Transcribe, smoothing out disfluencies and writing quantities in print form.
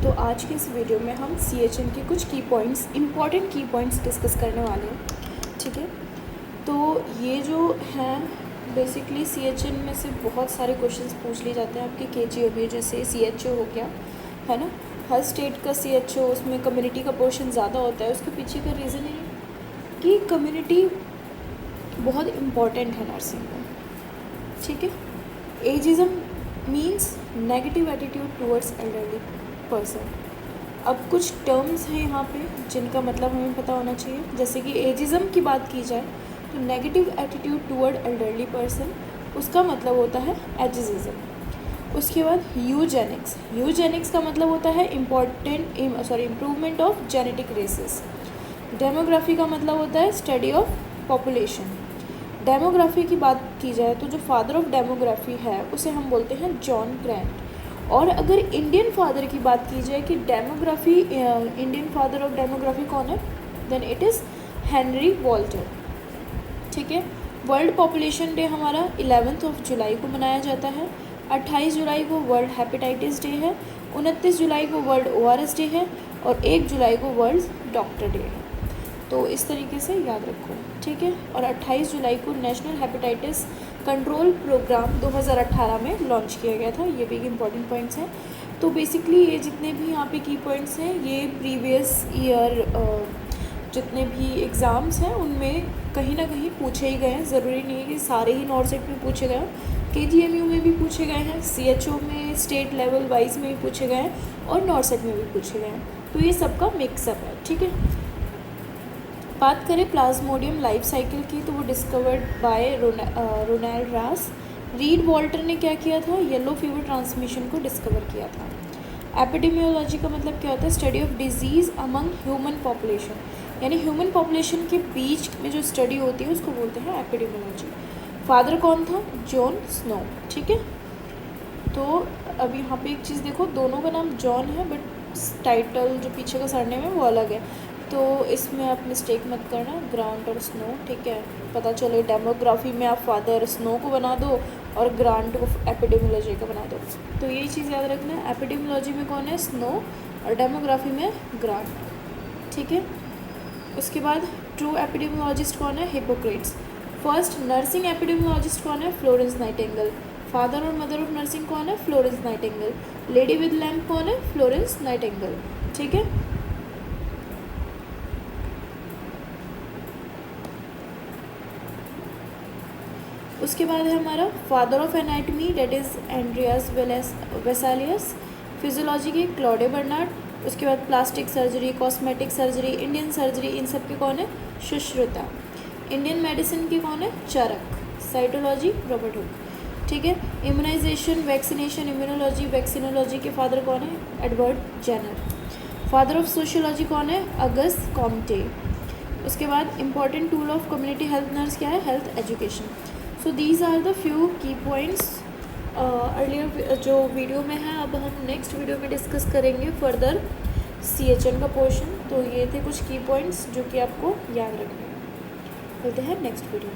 तो आज के इस वीडियो में हम CHN के कुछ की पॉइंट्स, इम्पॉर्टेंट की पॉइंट्स डिस्कस करने वाले हैं। ठीक है, तो ये जो हैं बेसिकली CHN में से बहुत सारे क्वेश्चंस पूछ लिए जाते हैं आपके KGO में, जैसे CHO हो गया है ना, हर स्टेट का CHO, उसमें कम्युनिटी का पोर्शन ज़्यादा होता है। उसके पीछे का रीज़न है कि कम्युनिटी बहुत इम्पॉर्टेंट है नर्सिंग में। ठीक है, ageism means negative attitude towards elderly person. अब कुछ टर्म्स हैं यहाँ पे जिनका मतलब हमें पता होना चाहिए। जैसे कि एजिज़म की बात की जाए तो negative attitude toward elderly person, उसका मतलब होता है एजिज़म। उसके बाद यूजेनिक्स, यूजेनिक्स का मतलब होता है improvement of genetic races. Demography का मतलब होता है स्टडी ऑफ पॉपुलेशन। डेमोग्राफी की बात की जाए तो जो फादर ऑफ डेमोग्राफी है उसे हम बोलते हैं जॉन ग्रैंट। और अगर इंडियन फादर की बात की जाए कि demography, Indian father of demography कौन है, then it is Henry Walter. ठीक है, वर्ल्ड पॉपुलेशन डे हमारा 11 जुलाई को मनाया जाता है। 28 जुलाई को वर्ल्ड हेपेटाइटिस डे है, 29 जुलाई को वर्ल्ड ORS डे है और 1 जुलाई को वर्ल्ड डॉक्टर डे है। तो इस तरीके से याद रखो। ठीक है, और 28 जुलाई को नेशनल हेपेटाइटिस कंट्रोल प्रोग्राम 2018 में लॉन्च किया गया था। ये भी एक इम्पॉर्टेंट पॉइंट्स हैं। तो बेसिकली ये जितने भी यहाँ पे की पॉइंट्स हैं ये प्रीवियस ईयर जितने भी एग्ज़ाम्स हैं उनमें कहीं ना कहीं पूछे ही गए हैं। ज़रूरी नहीं है कि सारे ही नॉर्सेट में पूछे गए हैं, KGMU में भी पूछे गए हैं, CHO में स्टेट लेवल वाइज में भी पूछे गए हैं और नॉर्सेट में भी पूछे गए हैं। तो ये सबका मिक्सअप है। ठीक है, बात करें प्लाज्मोडियम लाइफ साइकिल की तो वो डिस्कवर्ड बाय रोनाल्ड रास। रीड वॉल्टर ने क्या किया था, येलो फीवर ट्रांसमिशन को डिस्कवर किया था। एपिडेमियोलॉजी का मतलब क्या होता है, study of disease among human population, यानी ह्यूमन पॉपुलेशन के बीच में जो स्टडी होती है उसको बोलते हैं एपिडेमियोलॉजी। फादर कौन था, जॉन स्नो। ठीक है, तो अब यहाँ पे एक चीज़ देखो, दोनों का नाम जॉन है बट टाइटल जो पीछे का सरनेम है वो अलग है, तो इसमें आप मिस्टेक मत करना, ग्रांट और स्नो। ठीक है, पता चले डेमोग्राफी में आप फादर स्नो को बना दो और ग्रांट को एपिडेमियोलॉजी का बना दो। तो यही चीज़ याद रखना है, एपिडेमियोलॉजी में कौन है, स्नो, और डेमोग्राफी में ग्रांट। ठीक है, उसके बाद ट्रू एपिडेमियोलॉजिस्ट कौन है, हिपोक्रेट्स। फर्स्ट नर्सिंग एपिडेमियोलॉजिस्ट कौन है, फ्लोरेंस नाइटिंगेल। फादर और मदर ऑफ नर्सिंग कौन है, Florence Nightingale. Lady with lamp कौन है, फ्लोरेंस नाइटिंगेल। ठीक है, उसके बाद है हमारा father of anatomy, that is Andreas Vesalius. Physiology के क्लॉडे बर्नार्ड। उसके बाद plastic surgery, cosmetic surgery, Indian surgery, इन सब के कौन है, सुश्रुता। इंडियन मेडिसिन के कौन है, चरक। Cytology, Robert Hooke. ठीक है, इम्यूनाइजेशन, वैक्सीनेशन, इम्यूनोलॉजी, वैक्सीनोलॉजी के फादर कौन है, Edward Jenner. Father of sociology कौन है, अगस्ट कॉम्टे। उसके बाद important tool of community health nurse क्या है, health education. So these are the few key points earlier जो वीडियो में है। अब हम नेक्स्ट वीडियो में डिस्कस करेंगे फर्दर CHN का पोर्शन। तो ये थे कुछ की पॉइंट्स जो कि आपको याद रखने हैं। मिलते हैं नेक्स्ट वीडियो।